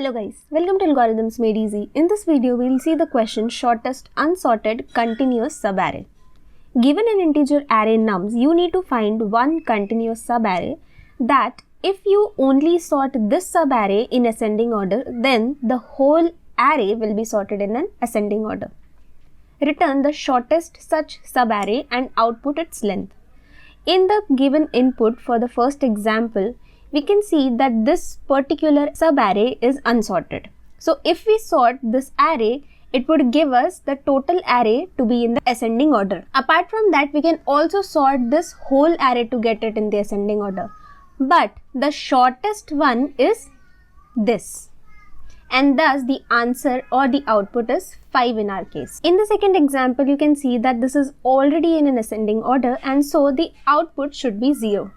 Hello guys, welcome to Algorithms Made Easy. In this video, we will see the question Shortest Unsorted Continuous Subarray. Given an integer array nums, you need to find one continuous subarray that if you only sort this subarray in ascending order, then the whole array will be sorted in an ascending order. Return the shortest such subarray and output its length. In the given input for the first example, we can see that this particular subarray is unsorted. So if we sort this array, it would give us the total array to be in the ascending order. Apart from that, we can also sort this whole array to get it in the ascending order. But the shortest one is this. And thus the answer or the output is 5 in our case. In the second example, you can see that this is already in an ascending order and so the output should be 0.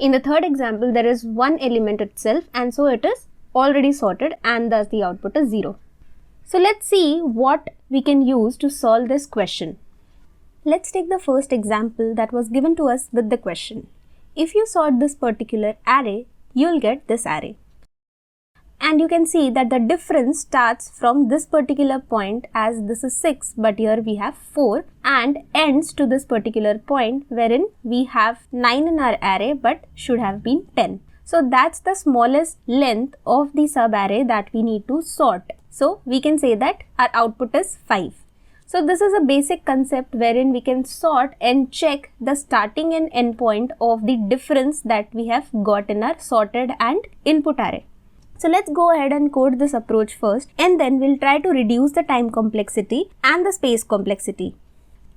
In the third example, there is one element itself and so it is already sorted and thus the output is 0. So let's see what we can use to solve this question. Let's take the first example that was given to us with the question. If you sort this particular array, you'll get this array. And you can see that the difference starts from this particular point as this is 6 but here we have 4 and ends to this particular point wherein we have 9 in our array but should have been 10. So that's the smallest length of the subarray that we need to sort. So we can say that our output is 5. So this is a basic concept wherein we can sort and check the starting and end point of the difference that we have got in our sorted and input array. So let's go ahead and code this approach first and then we'll try to reduce the time complexity and the space complexity.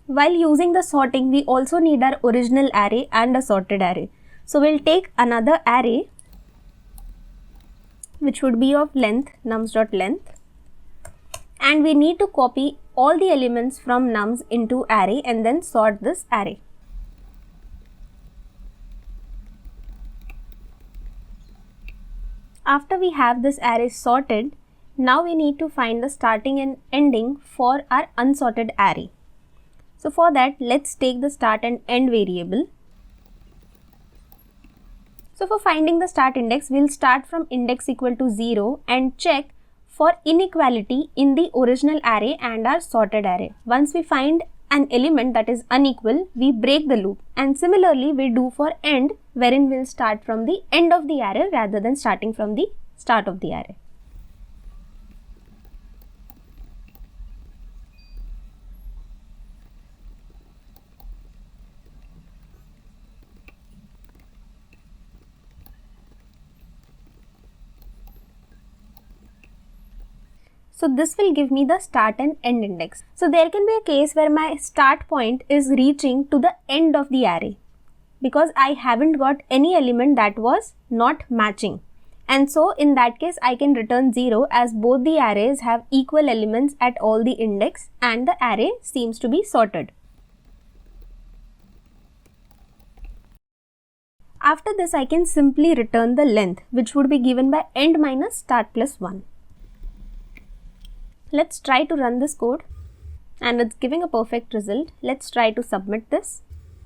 While using the sorting, we also need our original array and a sorted array. So we'll take another array which would be of length nums.length and we need to copy all the elements from nums into array and then sort this array. After we have this array sorted, now we need to find the starting and ending for our unsorted array. So for that, let's take the start and end variable. So for finding the start index, we'll start from index equal to 0 and check for inequality in the original array and our sorted array. Once we find an element that is unequal, we break the loop, and similarly we do for end wherein we'll start from the end of the array rather than starting from the start of the array. So this will give me the start and end index. So there can be a case where my start point is reaching to the end of the array because I haven't got any element that was not matching. And so in that case, I can return 0 as both the arrays have equal elements at all the index and the array seems to be sorted. After this, I can simply return the length which would be given by end minus start plus 1. Let's try to run this code and it's giving a perfect result. Let's try to submit this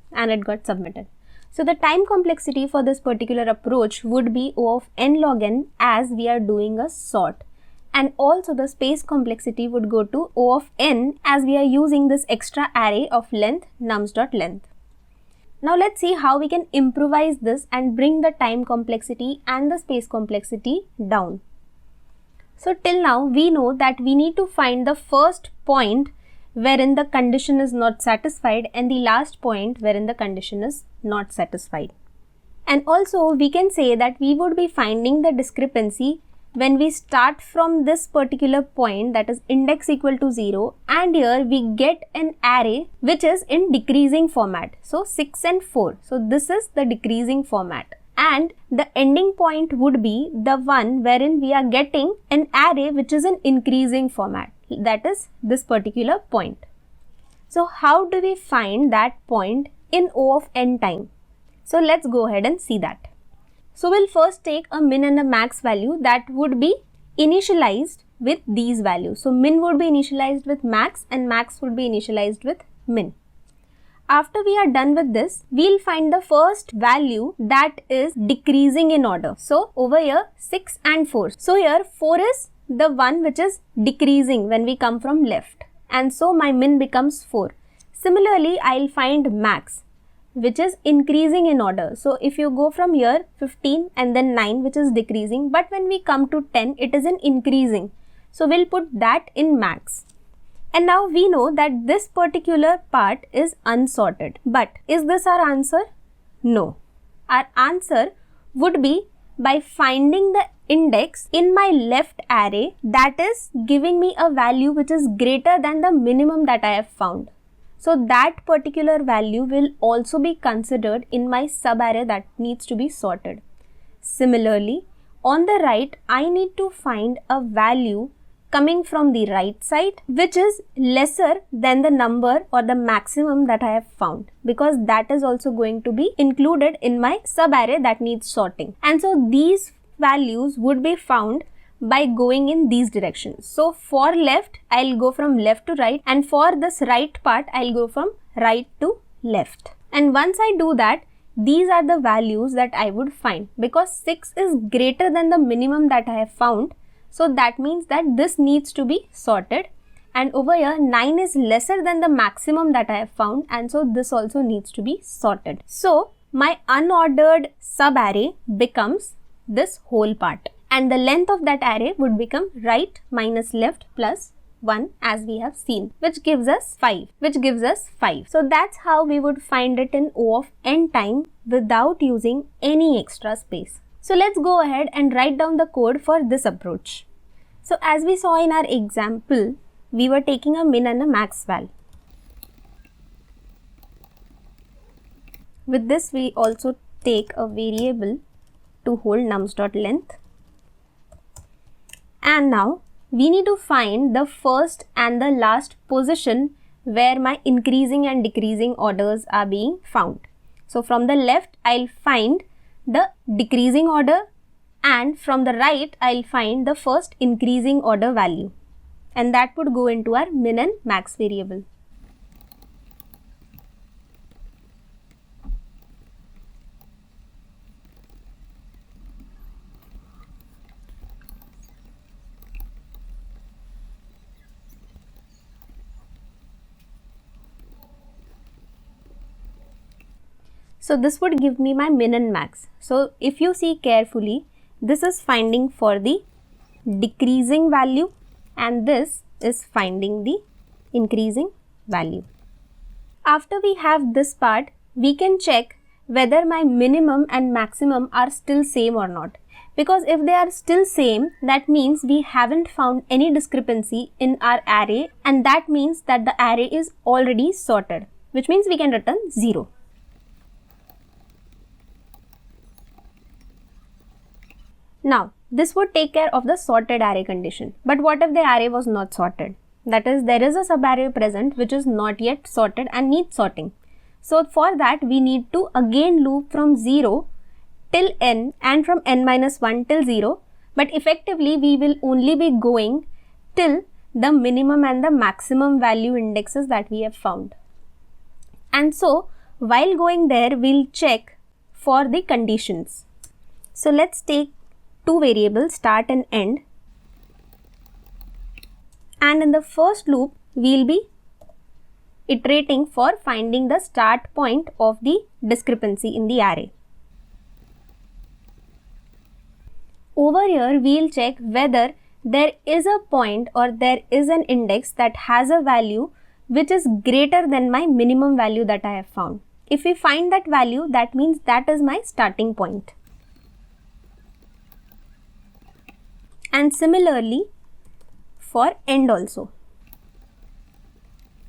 and it got submitted. So the time complexity for this particular approach would be O of n log n as we are doing a sort. And also the space complexity would go to O of n as we are using this extra array of length nums.length. Now let's see how we can improvise this and bring the time complexity and the space complexity down. So till now we know that we need to find the first point wherein the condition is not satisfied and the last point wherein the condition is not satisfied. And also we can say that we would be finding the discrepancy when we start from this particular point, that is index equal to 0, and here we get an array which is in decreasing format. So 6 and 4. So this is the decreasing format. And the ending point would be the one wherein we are getting an array which is in increasing format, that is this particular point. So how do we find that point in O of n time? So let's go ahead and see that. So we'll first take a min and a max value that would be initialized with these values. So min would be initialized with max and max would be initialized with min. After we are done with this, we'll find the first value that is decreasing in order. So over here 6 and 4. So here 4 is the one which is decreasing when we come from left, and so my min becomes 4. Similarly, I'll find max which is increasing in order. So if you go from here 15 and then 9 which is decreasing, but when we come to 10 it is an increasing. So we'll put that in max. And now we know that this particular part is unsorted. But is this our answer? No. Our answer would be by finding the index in my left array that is giving me a value which is greater than the minimum that I have found. So that particular value will also be considered in my subarray that needs to be sorted. Similarly, on the right, I need to find a value coming from the right side which is lesser than the number or the maximum that I have found, because that is also going to be included in my subarray that needs sorting. And so these values would be found by going in these directions. So for left, I'll go from left to right, and for this right part, I'll go from right to left. And once I do that, these are the values that I would find, because 6 is greater than the minimum that I have found. So that means that this needs to be sorted, and over here 9 is lesser than the maximum that I have found, and so this also needs to be sorted. So my unordered subarray becomes this whole part, and the length of that array would become right minus left plus 1 as we have seen, which gives us 5. So that's how we would find it in O of n time without using any extra space. So let's go ahead and write down the code for this approach. So as we saw in our example, we were taking a min and a max val. With this, we also take a variable to hold nums.length. And now we need to find the first and the last position where my increasing and decreasing orders are being found. So from the left, I'll find the decreasing order, and from the right I'll find the first increasing order value, and that would go into our min and max variable. So this would give me my min and max. So if you see carefully, this is finding for the decreasing value and this is finding the increasing value. After we have this part, we can check whether my minimum and maximum are still same or not. Because if they are still same, that means we haven't found any discrepancy in our array, and that means that the array is already sorted, which means we can return 0. Now, this would take care of the sorted array condition. But what if the array was not sorted? That is, there is a subarray present which is not yet sorted and needs sorting. So for that, we need to again loop from 0 till n and from n minus 1 till 0. But effectively, we will only be going till the minimum and the maximum value indexes that we have found. And so, while going there, we'll check for the conditions. So let's take two variables, start and end, and in the first loop we'll be iterating for finding the start point of the discrepancy in the array. Over here we'll check whether there is a point or there is an index that has a value which is greater than my minimum value that I have found. If we find that value, that means that is my starting point. And similarly for end also.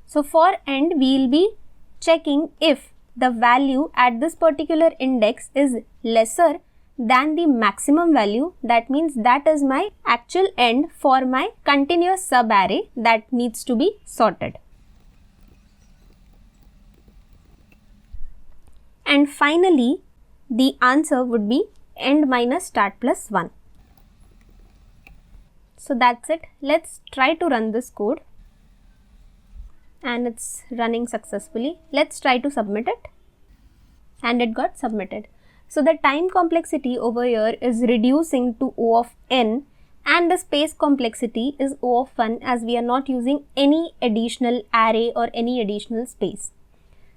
So for end, we will be checking if the value at this particular index is lesser than the maximum value. That means that is my actual end for my continuous subarray that needs to be sorted. And finally, the answer would be end minus start plus 1. So that's it. Let's try to run this code. and it's running successfully. Let's try to submit it, and it got submitted. So the time complexity over here is reducing to O of n, and the space complexity is O of 1, as we are not using any additional array or any additional space.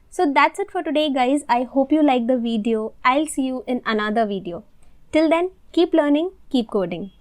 So that's it for today, guys. I hope you liked the video. I'll see you in another video. Till then, keep learning, keep coding.